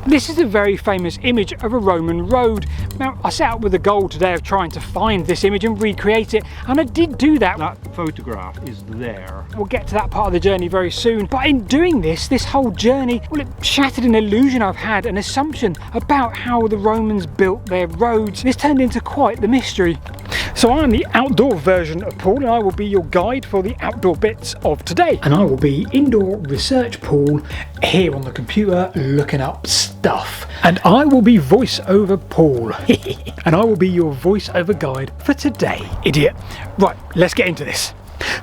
This is a very famous image of a Roman road. Now, I set out with the goal today of trying to find this image and recreate it, and I did do that. That photograph is there. We'll get to that part of the journey very soon, but in doing this whole journey, well, it shattered an illusion I've had, an assumption about how the Romans built their roads. This turned into quite the mystery. So I'm the outdoor version of Paul, and I will be your guide for the outdoor bits of today. And I will be indoor research Paul, here on the computer looking up stuff. And I will be voiceover Paul. And I will be your voiceover guide for today, idiot. Right, let's get into this.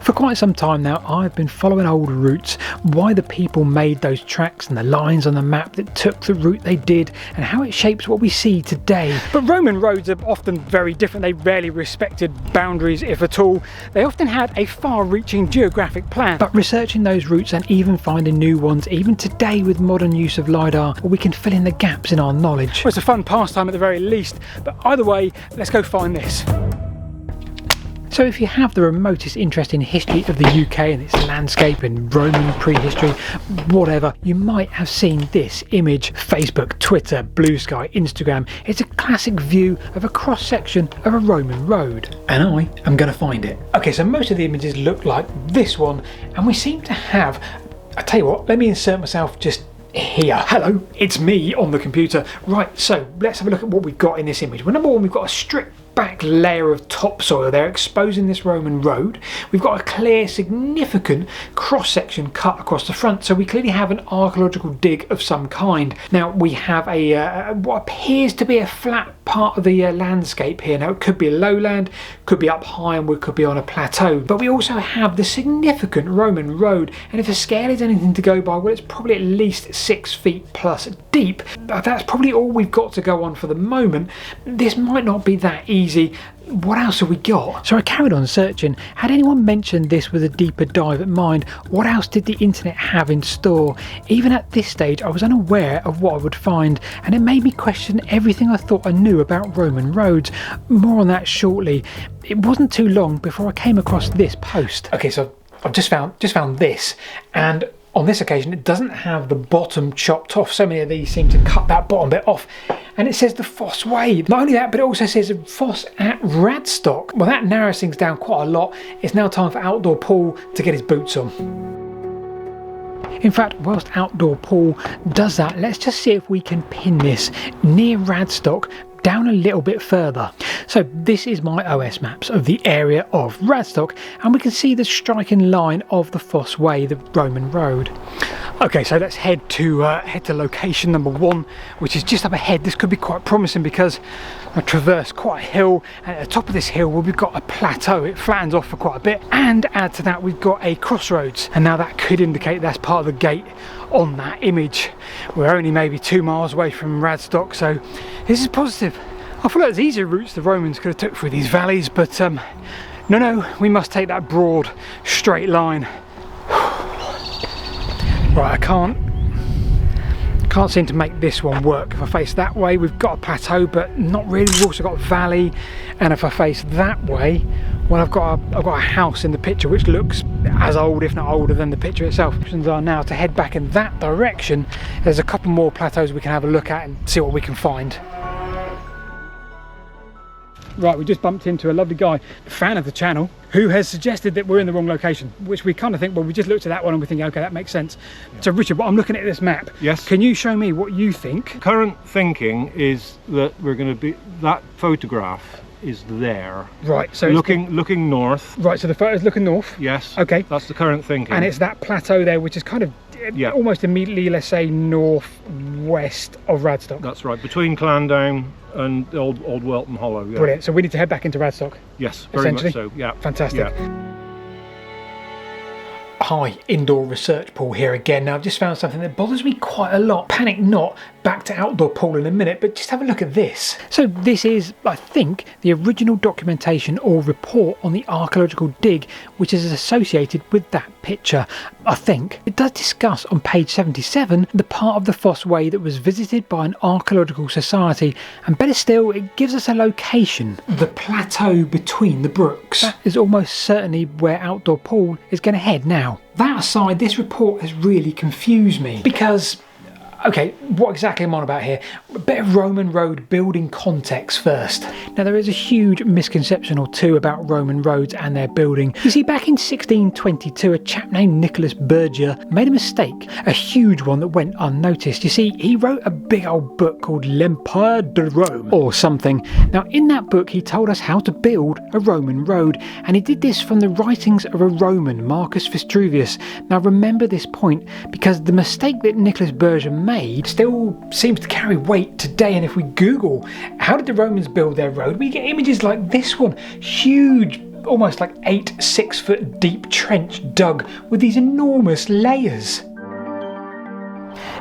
For quite some time now, I've been following old routes, why the people made those tracks and the lines on the map that took the route they did, and how it shapes what we see today. But Roman roads are often very different. They rarely respected boundaries, if at all. They often had a far-reaching geographic plan. But researching those routes and even finding new ones, even today with modern use of LiDAR, we can fill in the gaps in our knowledge. Well, it's a fun pastime at the very least, but either way, let's go find this. So if you have the remotest interest in history of the UK and its landscape and Roman prehistory, whatever, you might have seen this image. Facebook, Twitter, Blue Sky, Instagram. It's a classic view of a cross-section of a Roman road. And I am going to find it. Okay, so most of the images look like this one, and we seem to have... I tell you what, let me insert myself just here. Hello, it's me on the computer. Right, so let's have a look at what we've got in this image. Well, number one, we've got a stripped back layer of topsoil there exposing this Roman road. We've got a clear, significant cross-section cut across the front, so we clearly have an archaeological dig of some kind. Now we have a what appears to be a flat part of the landscape here. Now it could be a lowland, could be up high, and we could be on a plateau, but we also have the significant Roman road, and if the scale is anything to go by, well, it's probably at least 6 feet plus deep. That's probably all we've got to go on for the moment. This might not be that easy. What else have we got? So I carried on searching. Had anyone mentioned this with a deeper dive at mind? What else did the internet have in store? Even at this stage, I was unaware of what I would find, and it made me question everything I thought I knew about Roman roads. More on that shortly. It wasn't too long before I came across this post. Okay, so I've just found this, and on this occasion it doesn't have the bottom chopped off. So many of these seem to cut that bottom bit off, and it says the Foss Way. Not only that, but it also says Foss at Radstock. Well, that narrows things down quite a lot. It's now time for Outdoor Paul to get his boots on. In fact, whilst Outdoor Paul does that, let's just see if we can pin this near Radstock down a little bit further. So this is my OS maps of the area of Radstock, and we can see the striking line of the Foss Way, the Roman road. Okay, so let's head to location number one, which is just up ahead. This could be quite promising because I traverse quite a hill, and at the top of this hill, well, we've got a plateau. It flattens off for quite a bit, and add to that, we've got a crossroads, and now that could indicate that's part of the gate on that image. We're only maybe 2 miles away from Radstock, so this is positive. I feel like there's easier routes the Romans could have took through these valleys, but no, we must take that broad, straight line. Right, I can't seem to make this one work. If I face that way, we've got a plateau, but not really. We've also got a valley, and if I face that way, well, I've got a house in the picture which looks as old, if not older, than the picture itself. Options are now to head back in that direction. There's a couple more plateaus we can have a look at and see what we can find. Right, we just bumped into a lovely guy, a fan of the channel, who has suggested that we're in the wrong location, which we kind of think, well, we just looked at that one and we think, okay, that makes sense. So Richard, I'm looking at this map. Yes. Can you show me what you think? Current thinking is that we're going to be, that photograph is there. Right, so looking north. Right, so the photo's looking north. Yes. Okay. That's the current thinking. And it's that plateau there, which is kind of almost immediately, let's say, northwest of Radstock. That's right, between Clandown and Old Welton Hollow. Yeah. Brilliant. So we need to head back into Radstock. Yes, very much so. Yeah. Fantastic. Yeah. Hi, Indoor Research Paul here again. Now I've just found something that bothers me quite a lot. Panic not, back to Outdoor Paul in a minute, but just have a look at this. So this is, I think, the original documentation or report on the archaeological dig which is associated with that picture, I think. It does discuss on page 77 the part of the Foss Way that was visited by an archaeological society, and better still, it gives us a location. The plateau between the brooks. That is almost certainly where Outdoor Paul is going to head now. That aside, this report has really confused me because Okay, what exactly am I on about here? A bit of Roman road building context first. Now there is a huge misconception or two about Roman roads and their building. You see, back in 1622, a chap named Nicholas Berger made a mistake, a huge one that went unnoticed. You see, he wrote a big old book called L'Empire de Rome, or something. Now in that book he told us how to build a Roman road, and he did this from the writings of a Roman, Marcus Vitruvius. Now remember this point, because the mistake that Nicholas Berger made still seems to carry weight today, and if we Google how did the Romans build their road, we get images like this one, huge, almost like 8 6-foot deep trench dug with these enormous layers.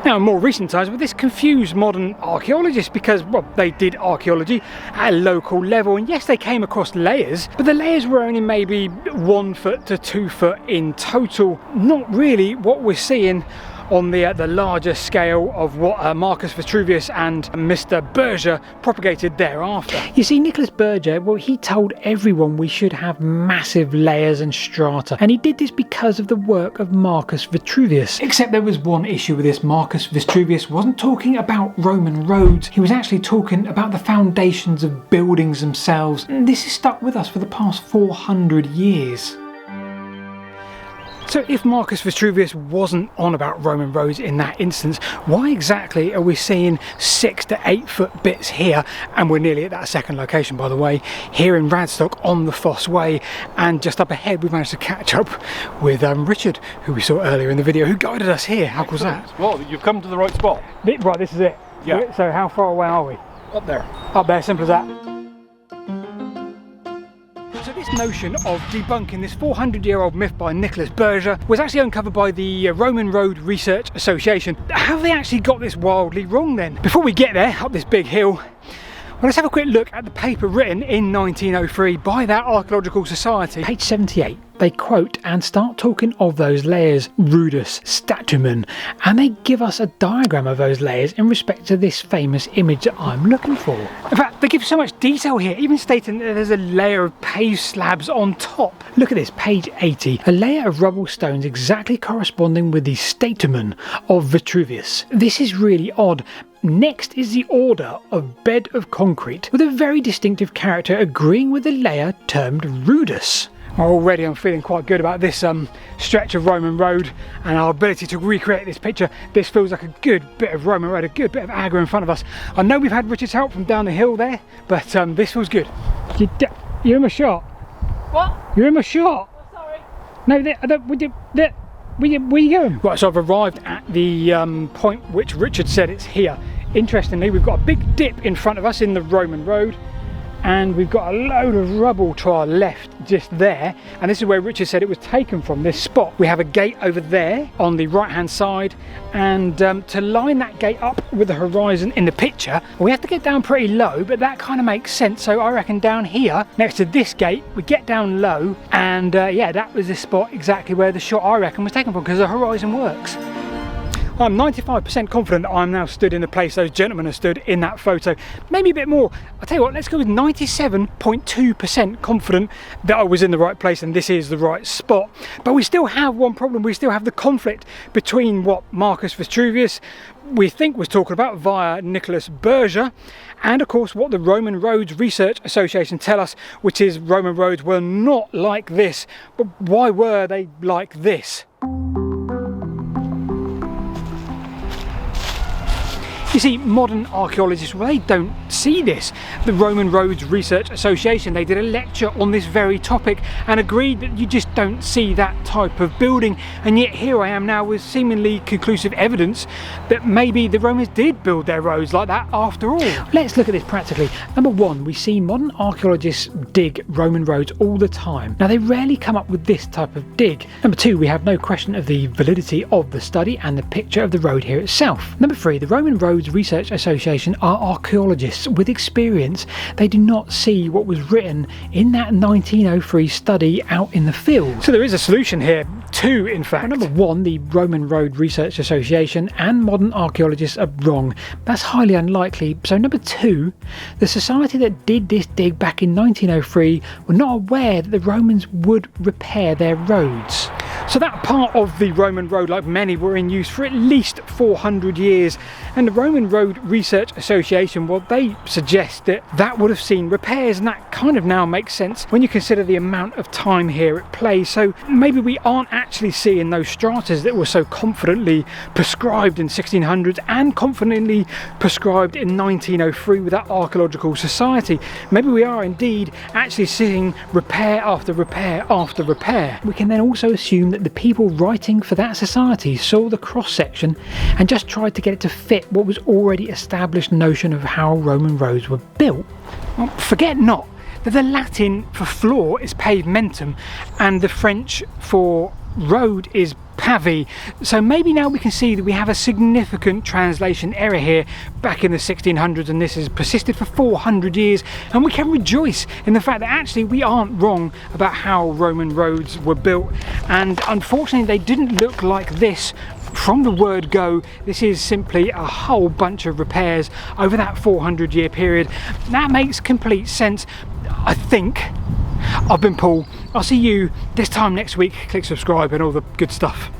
Now in more recent times, well, this confused modern archaeologists because, well, they did archaeology at a local level, and yes, they came across layers, but the layers were only maybe 1 foot to 2 foot in total, not really what we're seeing on the larger scale of what Marcus Vitruvius and Mr. Berger propagated thereafter. You see, Nicholas Berger, well, he told everyone we should have massive layers and strata, and he did this because of the work of Marcus Vitruvius. Except there was one issue with this. Marcus Vitruvius wasn't talking about Roman roads, he was actually talking about the foundations of buildings themselves, and this has stuck with us for the past 400 years. So if Marcus Vitruvius wasn't on about Roman roads in that instance, why exactly are we seeing 6 to 8 foot bits here, and we're nearly at that second location, by the way, here in Radstock on the Foss Way, and just up ahead we've managed to catch up with Richard, who we saw earlier in the video, who guided us here. How was that? Well, you've come to the right spot. Right, this is it. Yeah. So how far away are we? Up there. Up there, simple as that. So this notion of debunking this 400-year-old myth by Nicholas Berger was actually uncovered by the Roman Road Research Association. Have they actually got this wildly wrong then? Before we get there, up this big hill, well, let's have a quick look at the paper written in 1903 by that archaeological society. Page 78. They quote and start talking of those layers, rudus, statumen, and they give us a diagram of those layers in respect to this famous image that I'm looking for. In fact, they give so much detail here, even stating that there's a layer of paved slabs on top. Look at this, page 80, a layer of rubble stones exactly corresponding with the statumen of Vitruvius. This is really odd. Next is the order of bed of concrete, with a very distinctive character agreeing with the layer termed rudus. Already I'm feeling quite good about this stretch of Roman road and our ability to recreate this picture. This feels like a good bit of Roman road, a good bit of agra in front of us. I know we've had Richard's help from down the hill there, but this feels good. You're in my shot. What? You're in my shot. Oh, sorry. No, where you going? Right, so I've arrived at the point which Richard said it's here. Interestingly, we've got a big dip in front of us in the Roman road, and we've got a load of rubble to our left just there, and this is where Richard said it was taken from, this spot. We have a gate over there on the right hand side, and to line that gate up with the horizon in the picture, we have to get down pretty low, but that kind of makes sense. So I reckon down here next to this gate we get down low, and yeah, that was the spot exactly where the shot I reckon was taken from, because the horizon works. I'm 95% confident that I'm now stood in the place those gentlemen have stood in that photo. Maybe a bit more. I'll tell you what, let's go with 97.2% confident that I was in the right place and this is the right spot. But we still have one problem. We still have the conflict between what Marcus Vitruvius we think was talking about via Nicholas Berger, and of course what the Roman Roads Research Association tell us, which is Roman roads were not like this. But why were they like this? You see, modern archaeologists, well, they don't see this. The Roman Roads Research Association, they did a lecture on this very topic and agreed that you just don't see that type of building, and yet here I am now with seemingly conclusive evidence that maybe the Romans did build their roads like that after all. Let's look at this practically. Number one, we see modern archaeologists dig Roman roads all the time. Now, they rarely come up with this type of dig. Number two, we have no question of the validity of the study and the picture of the road here itself. Number three, the Roman Roads Research Association are archaeologists with experience. They do not see what was written in that 1903 study out in the field. So there is a solution here, two in fact. Number one, the Roman Road Research Association and modern archaeologists are wrong. That's highly unlikely. So number two, the society that did this dig back in 1903 were not aware that the Romans would repair their roads. So that part of the Roman road, like many, were in use for at least 400 years. And the Roman Road Research Association, well, they suggest that that would have seen repairs, and that kind of now makes sense when you consider the amount of time here at play. So maybe we aren't actually seeing those stratas that were so confidently prescribed in 1600s and confidently prescribed in 1903 with that archaeological society. Maybe we are indeed actually seeing repair after repair after repair. We can then also assume that the people writing for that society saw the cross section and just tried to get it to fit what was already established notion of how Roman roads were built. Well, forget not that the Latin for floor is pavementum and the French for road is pavé. So maybe now we can see that we have a significant translation error here back in the 1600s, and this has persisted for 400 years, and we can rejoice in the fact that actually we aren't wrong about how Roman roads were built. And unfortunately they didn't look like this from the word go. This is simply a whole bunch of repairs over that 400-year period. That makes complete sense, I think. I've been Paul. I'll see you this time next week. Click subscribe and all the good stuff.